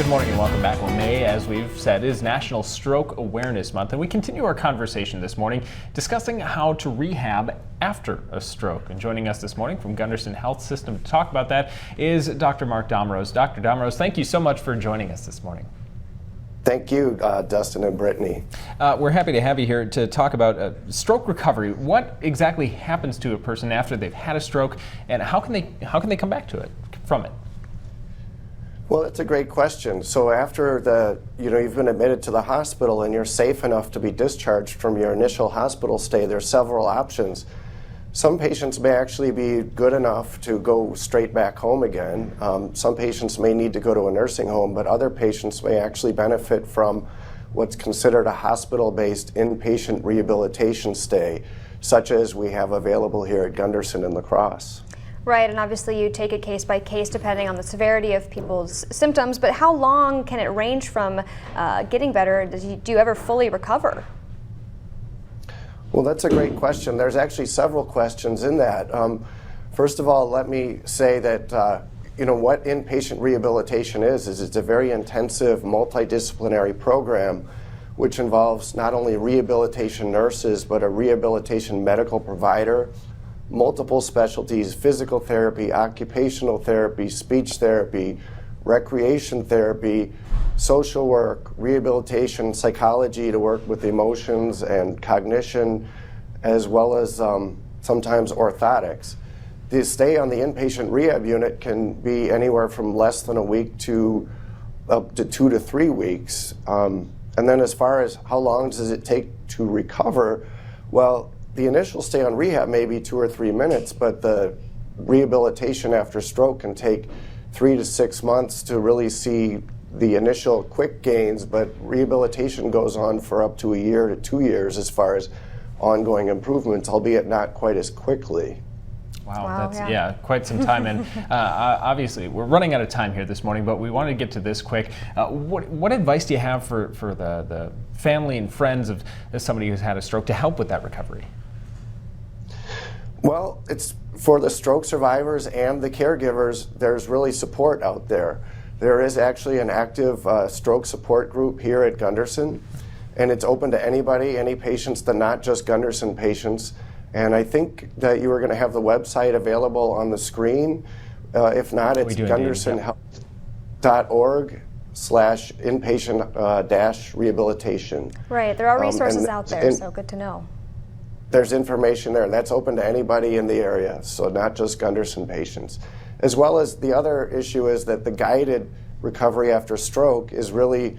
Good morning and welcome back. Well, May, as we've said, is National Stroke Awareness Month, and we continue our conversation this morning discussing how to rehab after a stroke. And joining us this morning from Gunderson Health System to talk about that is Dr. Mark Domroese. Dr. Domroese, thank you so much for joining us this morning. Thank you, Dustin and Brittany. We're happy to have you here to talk about stroke recovery. What exactly happens to a person after they've had a stroke, and how can they come back from it? Well, it's a great question. So after you've been admitted to the hospital and you're safe enough to be discharged from your initial hospital stay, there's several options. Some patients may actually be good enough to go straight back home again. Some patients may need to go to a nursing home, but other patients may actually benefit from what's considered a hospital-based inpatient rehabilitation stay, such as we have available here at Gunderson and La Crosse. Right, and obviously you take it case by case depending on the severity of people's symptoms, but how long can it range from getting better? Do you ever fully recover? Well, that's a great question. There's actually several questions in that. First of all, let me say that what inpatient rehabilitation is it's a very intensive multidisciplinary program which involves not only rehabilitation nurses but a rehabilitation medical provider, multiple specialties: physical therapy, occupational therapy, speech therapy, recreation therapy, social work, rehabilitation, psychology to work with emotions and cognition, as well as sometimes orthotics. The stay on the inpatient rehab unit can be anywhere from less than a week to up to 2 to 3 weeks. And then as far as how long does it take to recover, well, the initial stay on rehab may be 2 or 3 minutes, but the rehabilitation after stroke can take 3 to 6 months to really see the initial quick gains, but rehabilitation goes on for up to 1 year to 2 years as far as ongoing improvements, albeit not quite as quickly. Wow, that's quite some time. And obviously, we're running out of time here this morning, but we wanted to get to this quick. What advice do you have for the family and friends of somebody who's had a stroke to help with that recovery? Well, it's for the stroke survivors and the caregivers. There's really support out there. There is actually an active stroke support group here at Gunderson, and it's open to anybody, any patients, not just Gunderson patients. And I think that you are going to have the website available on the screen. If not, it's gundersonhealth.org/inpatient-rehabilitation. Right, there are resources out there, so good to know. There's information there, and that's open to anybody in the area, so not just Gunderson patients. As well as the other issue is that the guided recovery after stroke is really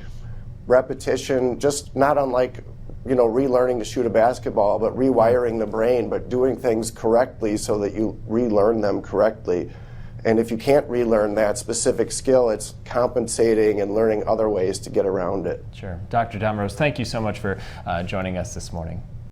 repetition, just not unlike relearning to shoot a basketball, but rewiring the brain, but doing things correctly so that you relearn them correctly. And if you can't relearn that specific skill, it's compensating and learning other ways to get around it. Sure. Dr. Domroese, thank you so much for joining us this morning.